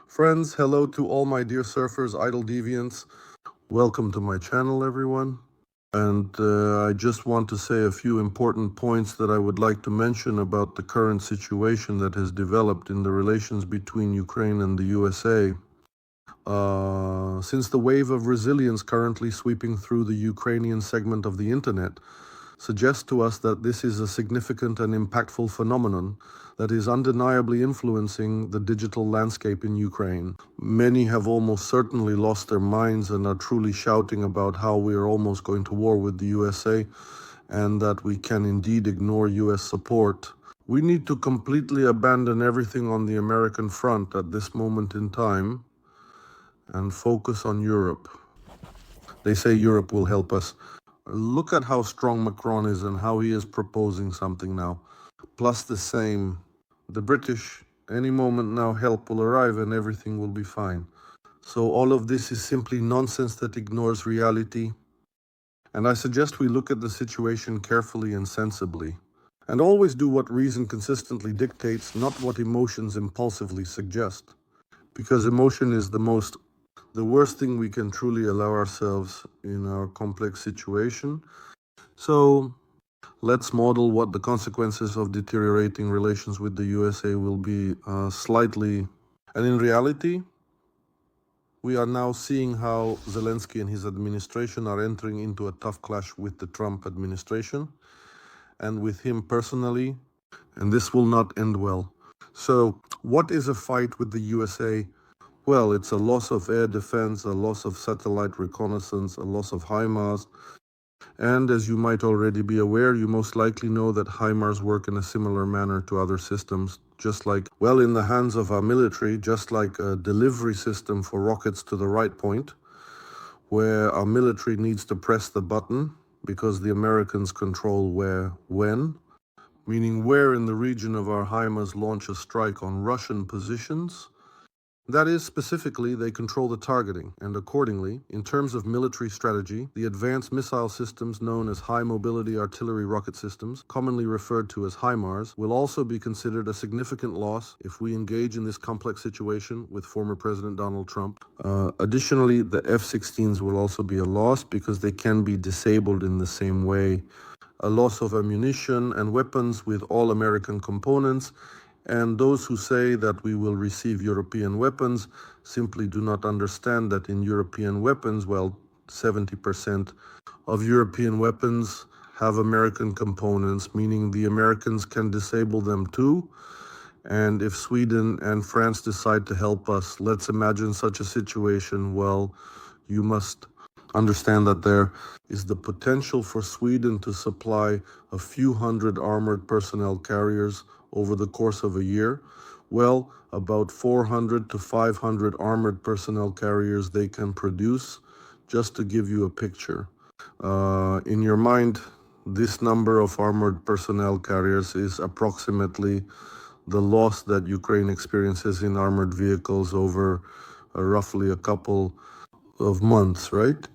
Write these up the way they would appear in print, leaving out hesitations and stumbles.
Friends, hello to all my dear surfers, idle deviants. Welcome to my channel, everyone. And I just want to say a few important points that I would like to mention about the current situation that has developed in the relations between Ukraine and the USA. Since the wave of resilience currently sweeping through the Ukrainian segment of the internet suggests to us that this is a significant and impactful phenomenon that is undeniably influencing the digital landscape in Ukraine. Many have almost certainly lost their minds and are truly shouting about how we are almost going to war with the USA and that we can indeed ignore US support. We need to completely abandon everything on the American front at this moment in time and focus on Europe. They say Europe will help us. Look at how strong Macron is and how he is proposing something now. Plus the same, the British, any moment now help will arrive and everything will be fine. So all of this is simply nonsense that ignores reality. And I suggest we look at the situation carefully and sensibly. And always do what reason consistently dictates, not what emotions impulsively suggest. Because emotion is the worst thing we can truly allow ourselves in our complex situation. So let's model what the consequences of deteriorating relations with the USA will be slightly. And in reality, we are now seeing how Zelenskyy and his administration are entering into a tough clash with the Trump administration and with him personally, and this will not end well. So what is a fight with the USA? Well, it's a loss of air defense, a loss of satellite reconnaissance, a loss of HIMARS. And as you might already be aware, you most likely know that HIMARS work in a similar manner to other systems, just like, well, in the hands of our military, just like a delivery system for rockets to the right point, where our military needs to press the button because the Americans control where, when, meaning where in the region of our HIMARS launch a strike on Russian positions. That is, specifically, they control the targeting, and accordingly, in terms of military strategy, the advanced missile systems known as high-mobility artillery rocket systems, commonly referred to as HIMARS, will also be considered a significant loss if we engage in this complex situation with former President Donald Trump. Additionally, the F-16s will also be a loss because they can be disabled in the same way. A loss of ammunition and weapons with all American components. And those who say that we will receive European weapons simply do not understand that in European weapons, well, 70% of European weapons have American components, meaning the Americans can disable them too. And if Sweden and France decide to help us, let's imagine such a situation. Well, you must understand that there is the potential for Sweden to supply a few hundred armored personnel carriers over the course of a year. Well, about 400 to 500 armored personnel carriers they can produce, just to give you a picture. In your mind, this number of armored personnel carriers is approximately the loss that Ukraine experiences in armored vehicles over roughly a couple of months, right?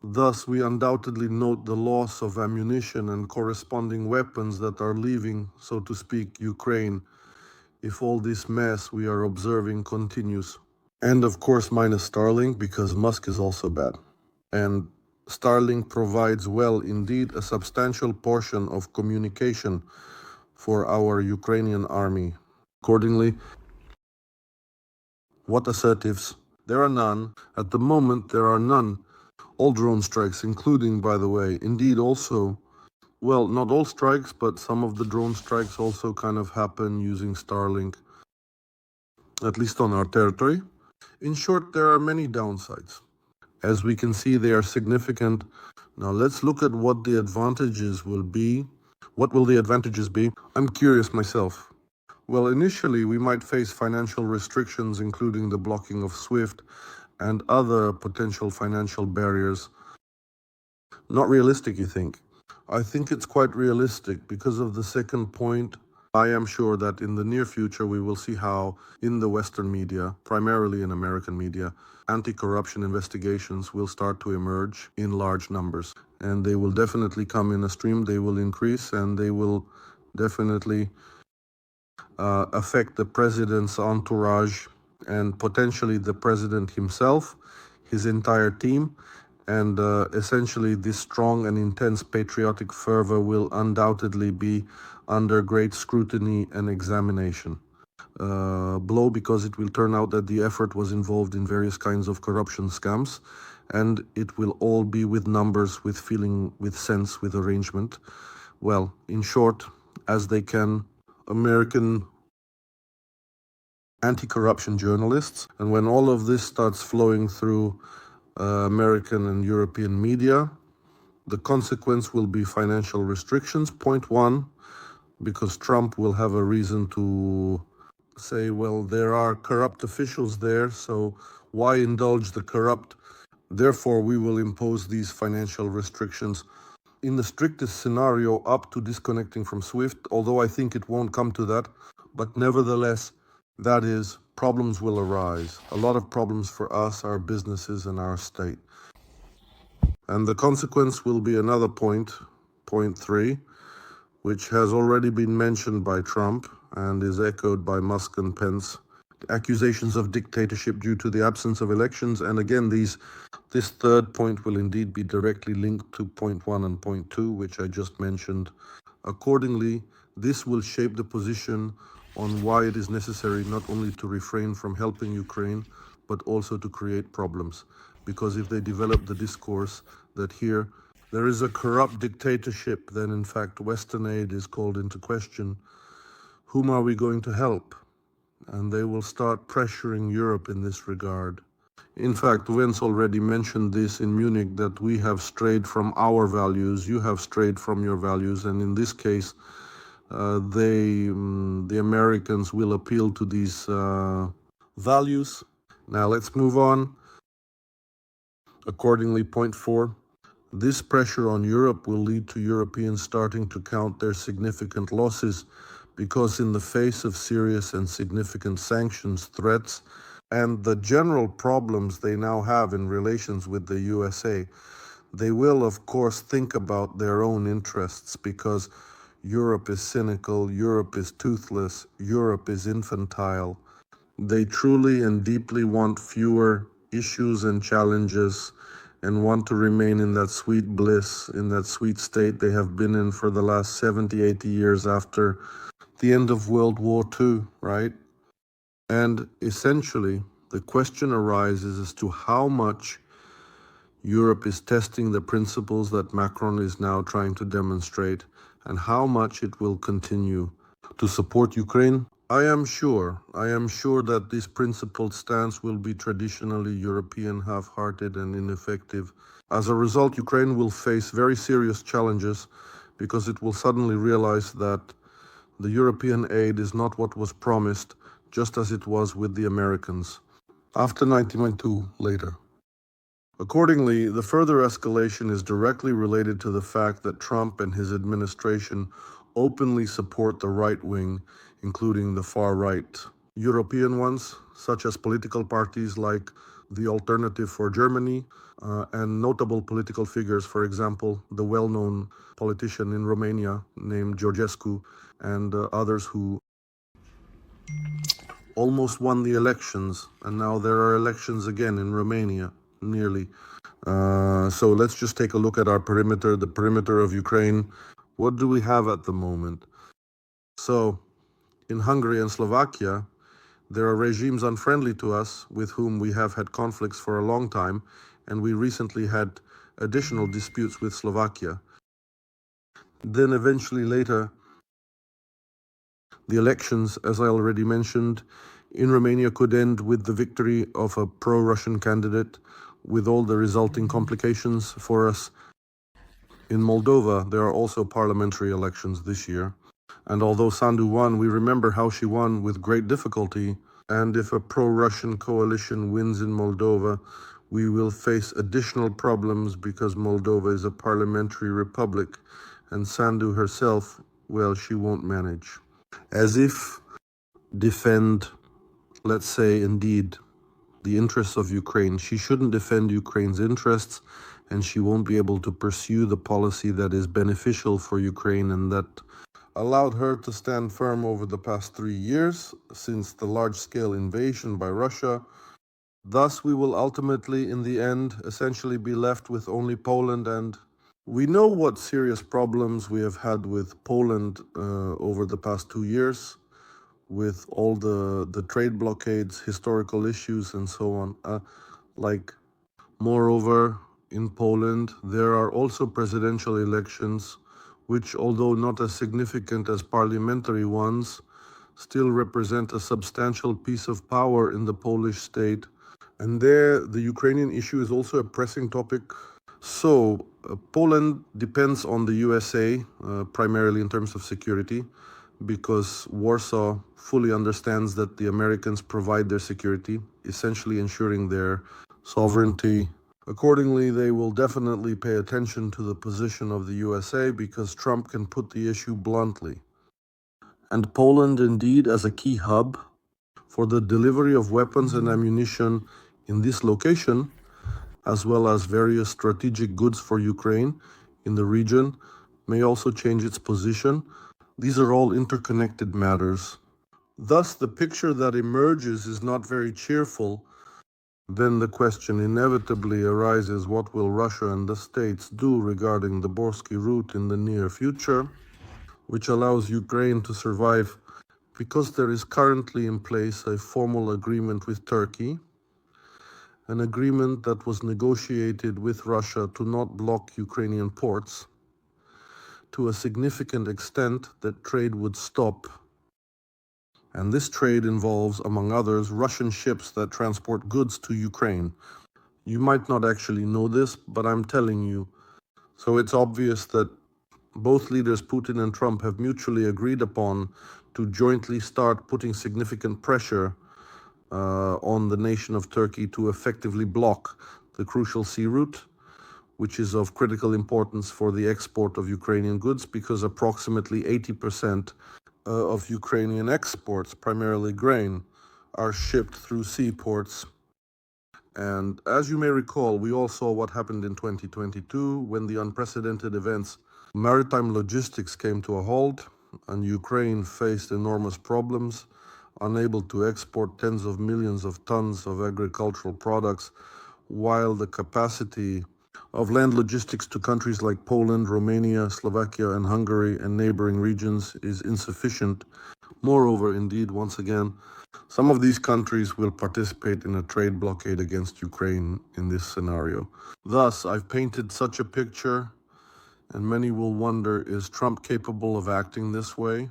Thus, we undoubtedly note the loss of ammunition and corresponding weapons that are leaving, so to speak, Ukraine, if all this mess we are observing continues. And of course, minus Starlink, because Musk is also bad. And Starlink provides, well, indeed, a substantial portion of communication for our Ukrainian army. Accordingly, what assertives? There are none. At the moment, there are none. All drone strikes, including, by the way, indeed also, well, not all strikes, but some of the drone strikes also kind of happen using Starlink, at least on our territory. In short, there are many downsides. As we can see, they are significant. Now let's look at what the advantages will be. What will the advantages be? I'm curious myself. Well, initially, we might face financial restrictions, including the blocking of SWIFT and other potential financial barriers. Not realistic, you think? I think it's quite realistic because of the second point. I am sure that in the near future we will see how in the Western media, primarily in American media, anti-corruption investigations will start to emerge in large numbers. And they will definitely come in a stream, they will increase, and they will definitely affect the president's entourage and potentially the president himself, his entire team, and essentially this strong and intense patriotic fervor will undoubtedly be under great scrutiny and examination. Blow because it will turn out that the effort was involved in various kinds of corruption scams, and it will all be with numbers, with feeling, with sense, with arrangement. Well, in short, as they can, American anti-corruption journalists. And when all of this starts flowing through American and European media, the consequence will be financial restrictions. Point one, because Trump will have a reason to say, well, there are corrupt officials there, so why indulge the corrupt? Therefore, we will impose these financial restrictions in the strictest scenario up to disconnecting from SWIFT, although I think it won't come to that. But nevertheless, that is, problems will arise. A lot of problems for us, our businesses, and our state. And the consequence will be another point, point three, which has already been mentioned by Trump and is echoed by Musk and Pence. Accusations of dictatorship due to the absence of elections. And again, this third point will indeed be directly linked to point one and point two, which I just mentioned. Accordingly, this will shape the position on why it is necessary not only to refrain from helping Ukraine, but also to create problems. Because if they develop the discourse that here there is a corrupt dictatorship, then in fact Western aid is called into question. Whom are we going to help? And they will start pressuring Europe in this regard. In fact, Vance already mentioned this in Munich, that we have strayed from our values, you have strayed from your values, and in this case, the Americans will appeal to these values. Now let's move on. Accordingly, point four, this pressure on Europe will lead to Europeans starting to count their significant losses, because in the face of serious and significant sanctions, threats, and the general problems they now have in relations with the USA, they will, of course, think about their own interests, because Europe is cynical, Europe is toothless, Europe is infantile. They truly and deeply want fewer issues and challenges and want to remain in that sweet bliss, in that sweet state they have been in for the last 70, 80 years after the end of World War II, right? And essentially, the question arises as to how much Europe is testing the principles that Macron is now trying to demonstrate, and how much it will continue to support Ukraine. I am sure that this principled stance will be traditionally European, half-hearted and ineffective. As a result, Ukraine will face very serious challenges, because it will suddenly realize that the European aid is not what was promised, just as it was with the Americans after 1992 later. Accordingly, the further escalation is directly related to the fact that Trump and his administration openly support the right wing, including the far right. European ones, such as political parties like the Alternative for Germany, and notable political figures, for example, the well-known politician in Romania named Georgescu, and others who almost won the elections, and now there are elections again in Romania, nearly. So let's just take a look at our perimeter, the perimeter of Ukraine. What do we have at the moment? So, in Hungary and Slovakia, there are regimes unfriendly to us with whom we have had conflicts for a long time, and we recently had additional disputes with Slovakia. Then eventually later, the elections, as I already mentioned, in Romania could end with the victory of a pro-Russian candidate, with all the resulting complications for us. In Moldova, there are also parliamentary elections this year. And although Sandu won, we remember how she won with great difficulty. And if a pro-Russian coalition wins in Moldova, we will face additional problems, because Moldova is a parliamentary republic, and Sandu herself, well, she won't manage. As if defend, let's say, indeed, the interests of Ukraine. She shouldn't defend Ukraine's interests, and she won't be able to pursue the policy that is beneficial for Ukraine and that allowed her to stand firm over the past 3 years since the large-scale invasion by Russia. Thus, we will ultimately, in the end, essentially be left with only Poland, and we know what serious problems we have had with Poland over the past 2 years, with all the trade blockades, historical issues, and so on. Moreover, in Poland, there are also presidential elections, which, although not as significant as parliamentary ones, still represent a substantial piece of power in the Polish state. And there, the Ukrainian issue is also a pressing topic. So, Poland depends on the USA, primarily in terms of security, because Warsaw fully understands that the Americans provide their security, essentially ensuring their sovereignty. Accordingly, they will definitely pay attention to the position of the USA because Trump can put the issue bluntly. And Poland, indeed, as a key hub for the delivery of weapons and ammunition in this location, as well as various strategic goods for Ukraine in the region, may also change its position. These are all interconnected matters. Thus, the picture that emerges is not very cheerful. Then the question inevitably arises, what will Russia and the States do regarding the Borsky route in the near future, which allows Ukraine to survive because there is currently in place a formal agreement with Turkey, an agreement that was negotiated with Russia to not block Ukrainian ports to a significant extent that trade would stop. And this trade involves, among others, Russian ships that transport goods to Ukraine. You might not actually know this, but I'm telling you. So it's obvious that both leaders, Putin and Trump, have mutually agreed upon to jointly start putting significant pressure on the nation of Turkey to effectively block the crucial sea route, which is of critical importance for the export of Ukrainian goods because approximately 80% of Ukrainian exports, primarily grain, are shipped through seaports. And as you may recall, we all saw what happened in 2022 when the unprecedented events, maritime logistics came to a halt and Ukraine faced enormous problems, unable to export tens of millions of tons of agricultural products, while the capacity of land logistics to countries like Poland, Romania, Slovakia, and Hungary and neighboring regions is insufficient. Moreover, indeed, once again, some of these countries will participate in a trade blockade against Ukraine in this scenario. Thus, I've painted such a picture, and many will wonder, is Trump capable of acting this way?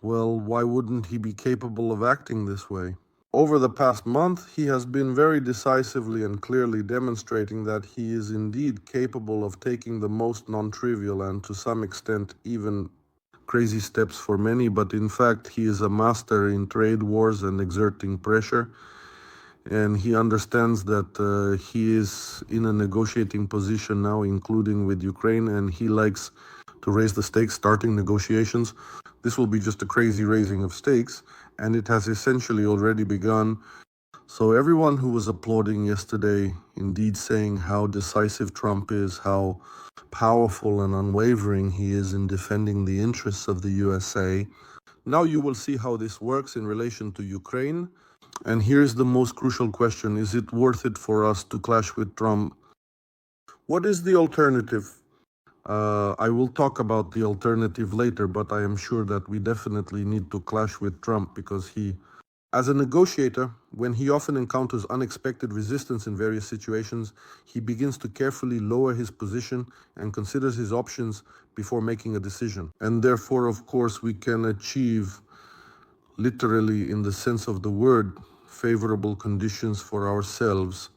Well, why wouldn't he be capable of acting this way? Over the past month, he has been very decisively and clearly demonstrating that he is indeed capable of taking the most non-trivial and to some extent even crazy steps for many, but in fact he is a master in trade wars and exerting pressure, and he understands that he is in a negotiating position now, including with Ukraine, and he likes to raise the stakes starting negotiations. This will be just a crazy raising of stakes, and it has essentially already begun. So everyone who was applauding yesterday, indeed saying how decisive Trump is, how powerful and unwavering he is in defending the interests of the USA, now you will see how this works in relation to Ukraine. And here's the most crucial question: is it worth it for us to clash with Trump? What is the alternative? I will talk about the alternative later, but I am sure that we definitely need to clash with Trump because he, as a negotiator, when he often encounters unexpected resistance in various situations, he begins to carefully lower his position and considers his options before making a decision. And therefore, of course, we can achieve, literally in the sense of the word, favorable conditions for ourselves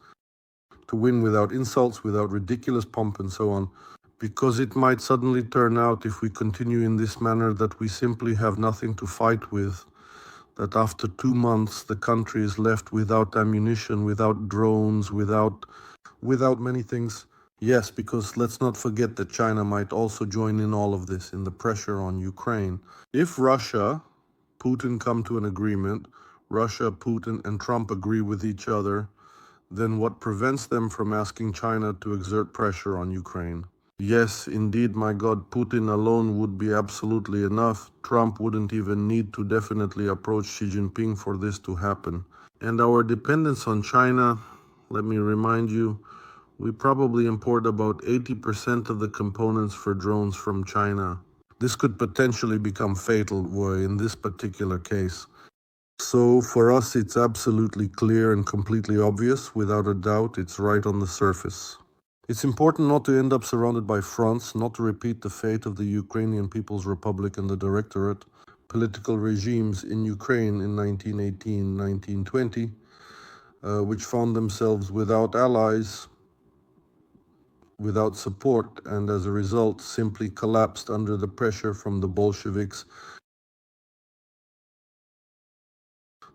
to win without insults, without ridiculous pomp and so on. Because it might suddenly turn out, if we continue in this manner, that we simply have nothing to fight with, that after 2 months the country is left without ammunition, without drones, without many things. Yes, because let's not forget that China might also join in all of this, in the pressure on Ukraine. If Russia, Putin come to an agreement, Russia, Putin, and Trump agree with each other, then what prevents them from asking China to exert pressure on Ukraine? Yes, indeed, my God, Putin alone would be absolutely enough. Trump wouldn't even need to definitely approach Xi Jinping for this to happen. And our dependence on China, let me remind you, we probably import about 80% of the components for drones from China. This could potentially become fatal in this particular case. So for us, it's absolutely clear and completely obvious. Without a doubt, it's right on the surface. It's important not to end up surrounded by fronts, not to repeat the fate of the Ukrainian People's Republic and the Directorate, political regimes in Ukraine in 1918, 1920, which found themselves without allies, without support, and as a result simply collapsed under the pressure from the Bolsheviks.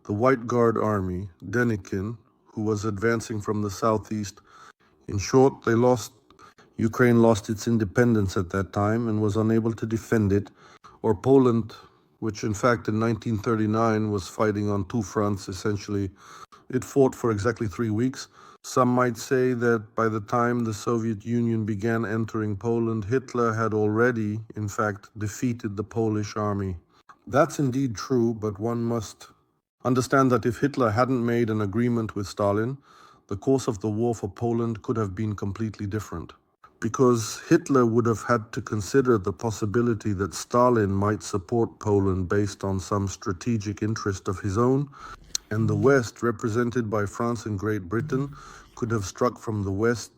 The White Guard army, Denikin, who was advancing from the southeast. In short, Ukraine lost its independence at that time and was unable to defend it, or Poland, which in fact in 1939 was fighting on two fronts essentially. It fought for exactly 3 weeks. Some might say that by the time the Soviet Union began entering Poland, Hitler had already, in fact, defeated the Polish army. That's indeed true, but one must understand that if Hitler hadn't made an agreement with Stalin, the course of the war for Poland could have been completely different. Because Hitler would have had to consider the possibility that Stalin might support Poland based on some strategic interest of his own, and the West, represented by France and Great Britain, could have struck from the West.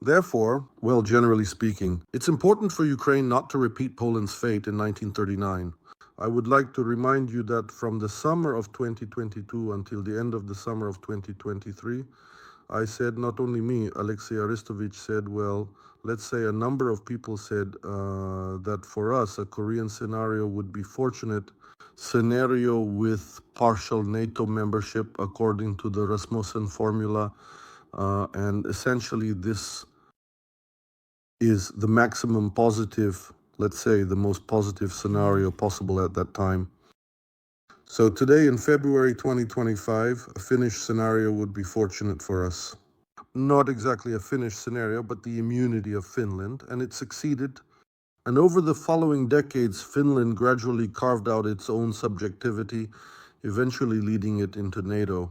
Therefore, well, generally speaking, it's important for Ukraine not to repeat Poland's fate in 1939. I would like to remind you that from the summer of 2022 until the end of the summer of 2023, I said, not only me, Alexei Aristovich said, well, let's say a number of people said that for us, a Korean scenario would be fortunate scenario with partial NATO membership according to the Rasmussen formula. And essentially this is the maximum positive, let's say the most positive scenario possible at that time. So today in February 2025, a Finnish scenario would be fortunate for us. Not exactly a Finnish scenario, but the immunity of Finland, and it succeeded. And over the following decades, Finland gradually carved out its own subjectivity, eventually leading it into NATO.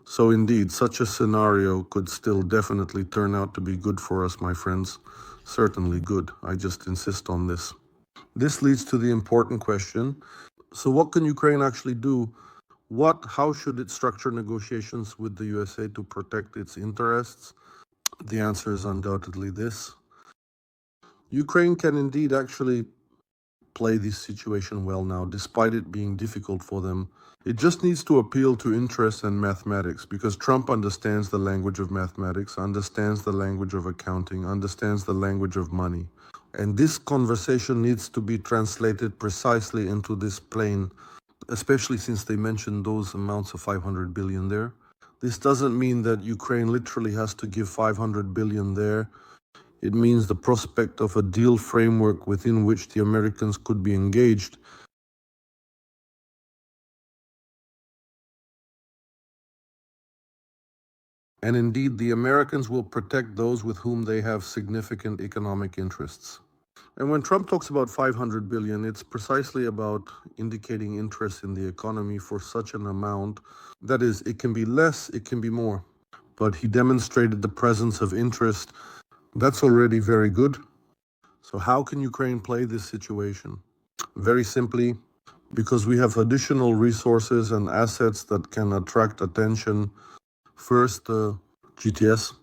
So indeed, such a scenario could still definitely turn out to be good for us, my friends. Certainly good. I just insist on this. This leads to the important question. So what can Ukraine actually do? How should it structure negotiations with the USA to protect its interests? The answer is undoubtedly this. Ukraine can indeed actually play this situation well now, despite it being difficult for them. It just needs to appeal to interest and mathematics, because Trump understands the language of mathematics, understands the language of accounting, understands the language of money. And this conversation needs to be translated precisely into this plane, especially since they mentioned those amounts of 500 billion there. This doesn't mean that Ukraine literally has to give 500 billion there. It means the prospect of a deal framework within which the Americans could be engaged. And indeed, the Americans will protect those with whom they have significant economic interests. And when Trump talks about 500 billion, it's precisely about indicating interest in the economy for such an amount. That is, it can be less, it can be more. But he demonstrated the presence of interest. That's already very good. So how can Ukraine play this situation? Very simply, because we have additional resources and assets that can attract attention. First, GTS,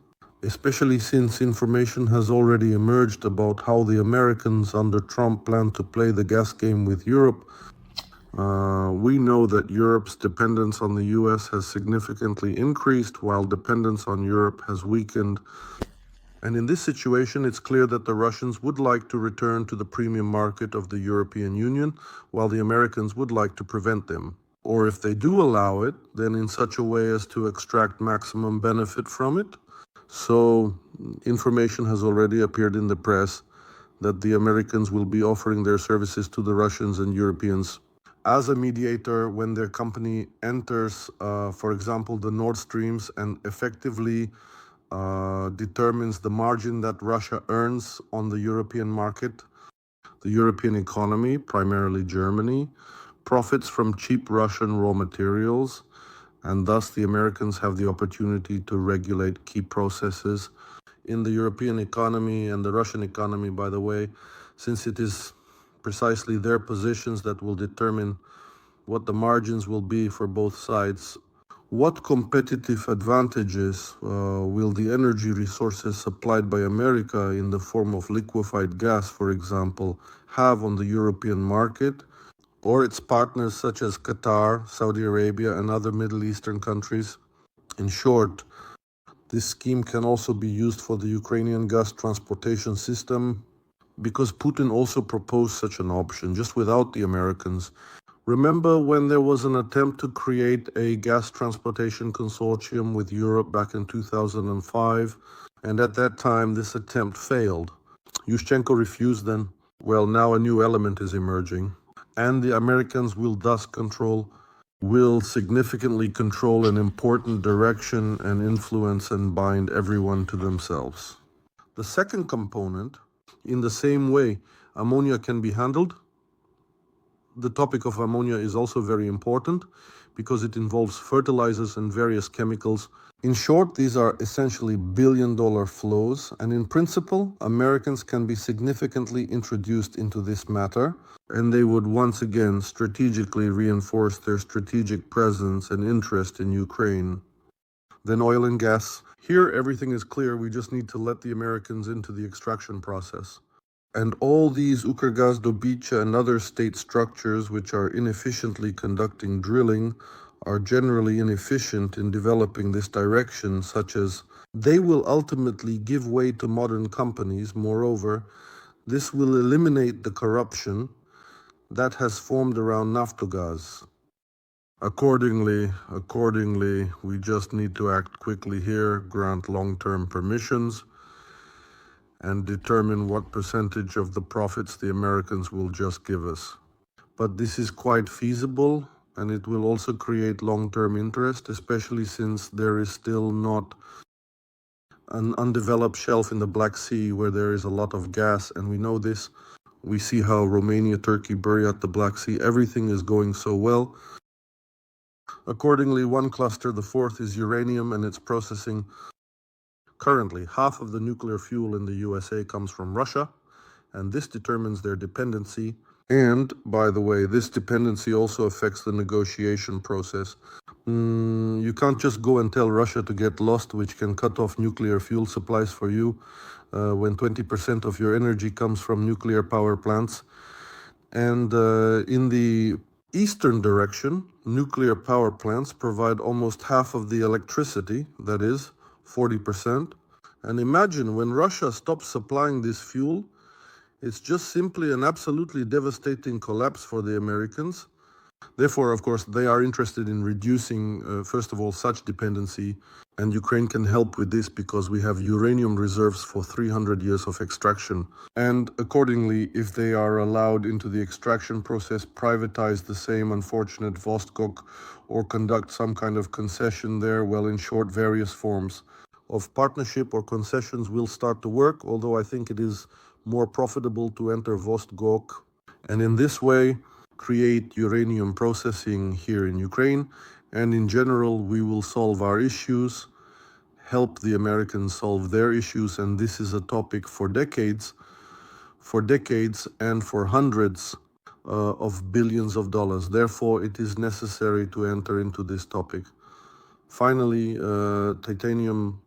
especially since information has already emerged about how the Americans under Trump plan to play the gas game with Europe. We know that Europe's dependence on the US has significantly increased, while dependence on Europe has weakened. And in this situation, it's clear that the Russians would like to return to the premium market of the European Union, while the Americans would like to prevent them. Or if they do allow it, then in such a way as to extract maximum benefit from it. So information has already appeared in the press that the Americans will be offering their services to the Russians and Europeans as a mediator when their company enters, for example, the Nord Streams and effectively determines the margin that Russia earns on the European market. The European economy, primarily Germany, profits from cheap Russian raw materials, and thus the Americans have the opportunity to regulate key processes in the European economy and the Russian economy, by the way, since it is precisely their positions that will determine what the margins will be for both sides. What competitive advantages will the energy resources supplied by America in the form of liquefied gas, for example, have on the European market or its partners such as Qatar, Saudi Arabia, and other Middle Eastern countries? In short, this scheme can also be used for the Ukrainian gas transportation system because Putin also proposed such an option, just without the Americans. Remember when there was an attempt to create a gas transportation consortium with Europe back in 2005? And at that time, this attempt failed. Yushchenko refused then. Well, now a new element is emerging. And the Americans will significantly control an important direction and influence and bind everyone to themselves. The second component, in the same way, ammonia can be handled. The topic of ammonia is also very important because it involves fertilizers and various chemicals. In short, these are essentially billion-dollar flows, and in principle, Americans can be significantly introduced into this matter, and they would once again strategically reinforce their strategic presence and interest in Ukraine. Then oil and gas. Here, everything is clear. We just need to let the Americans into the extraction process. And all these Ukrgaz-Dobycha and other state structures which are inefficiently conducting drilling are generally inefficient in developing this direction, such as they will ultimately give way to modern companies. Moreover, this will eliminate the corruption that has formed around Naftogaz. Accordingly, we just need to act quickly here, grant long-term permissions, and determine what percentage of the profits the Americans will just give us. But this is quite feasible, and it will also create long-term interest, especially since there is still not an undeveloped shelf in the Black Sea where there is a lot of gas, and we know this. We see how Romania, Turkey, Buryat, the Black Sea, everything is going so well. Accordingly, one cluster, the fourth, is uranium and its processing. Currently, half of the nuclear fuel in the USA comes from Russia, and this determines their dependency. And, by the way, this dependency also affects the negotiation process. You can't just go and tell Russia to get lost, which can cut off nuclear fuel supplies for you when 20% of your energy comes from nuclear power plants. And in the eastern direction, nuclear power plants provide almost half of the electricity, that is, 40%. And imagine when Russia stops supplying this fuel, it's just simply an absolutely devastating collapse for the Americans. Therefore, of course, they are interested in reducing, first of all, such dependency. And Ukraine can help with this because we have uranium reserves for 300 years of extraction. And accordingly, if they are allowed into the extraction process, privatize the same unfortunate Vostok or conduct some kind of concession there, well, in short, various forms of partnership or concessions will start to work, although I think it is more profitable to enter Vostok. And in this way, create uranium processing here in Ukraine, and in general we will solve our issues, help the Americans solve their issues, and this is a topic for decades and for hundreds of billions of dollars. Therefore, it is necessary to enter into this topic. Finally, titanium.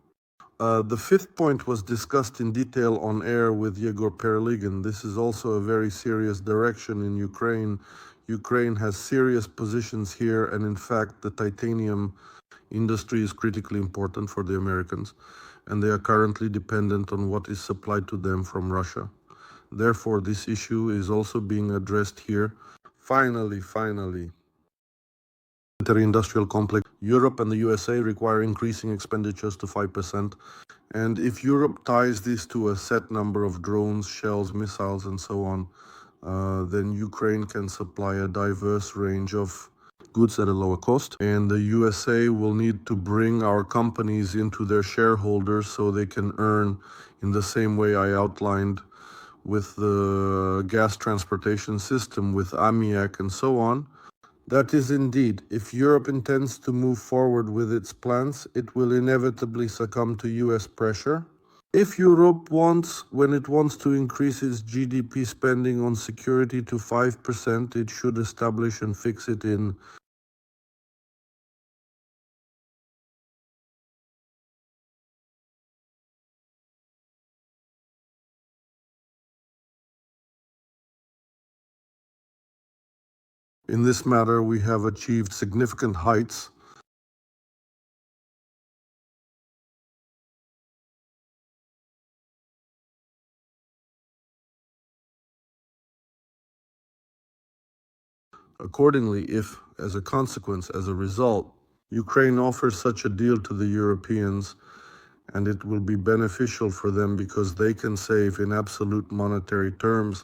The fifth point was discussed in detail on air with Yegor Perligin. This is also a very serious direction in Ukraine. Ukraine has serious positions here, and in fact, the titanium industry is critically important for the Americans, and they are currently dependent on what is supplied to them from Russia. Therefore, this issue is also being addressed here. Finally, military-industrial complex. Europe and the USA require increasing expenditures to 5%. And if Europe ties this to a set number of drones, shells, missiles, and so on, then Ukraine can supply a diverse range of goods at a lower cost. And the USA will need to bring our companies into their shareholders so they can earn in the same way I outlined with the gas transportation system, with AMIAC and so on. That is indeed, if Europe intends to move forward with its plans, it will inevitably succumb to US pressure. If Europe wants, when it wants to increase its GDP spending on security to 5%, it should establish and fix it in this matter. We have achieved significant heights. Accordingly, if, as a consequence, as a result, Ukraine offers such a deal to the Europeans, and it will be beneficial for them because they can save in absolute monetary terms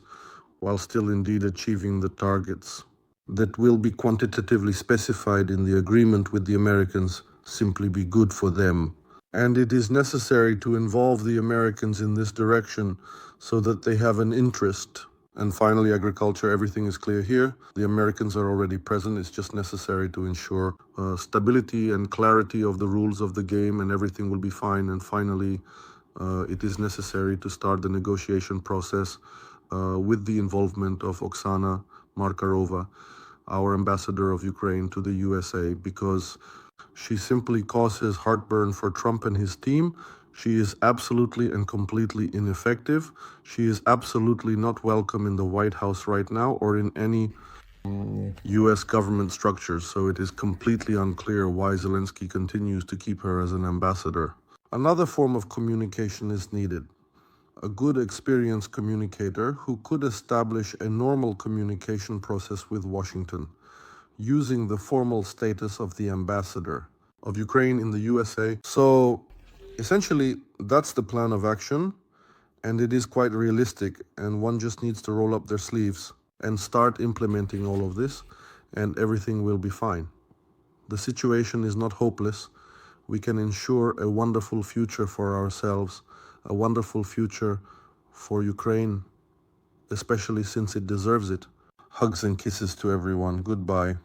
while still indeed achieving the targets that will be quantitatively specified in the agreement with the Americans, simply be good for them. And it is necessary to involve the Americans in this direction so that they have an interest. And finally, agriculture, everything is clear here. The Americans are already present. It's just necessary to ensure stability and clarity of the rules of the game, and everything will be fine. And finally, it is necessary to start the negotiation process with the involvement of Oksana Markarova, our ambassador of Ukraine to the USA, because she simply causes heartburn for Trump and his team. She is absolutely and completely ineffective. She is absolutely not welcome in the White House right now or in any US government structures, so it is completely unclear why Zelensky continues to keep her as an ambassador. Another form of communication is needed. A good, experienced communicator who could establish a normal communication process with Washington, using the formal status of the ambassador of Ukraine in the USA. So essentially, that's the plan of action, and it is quite realistic, and one just needs to roll up their sleeves and start implementing all of this, and everything will be fine. The situation is not hopeless. We can ensure a wonderful future for ourselves, a wonderful future for Ukraine, especially since it deserves it. Hugs and kisses to everyone. Goodbye.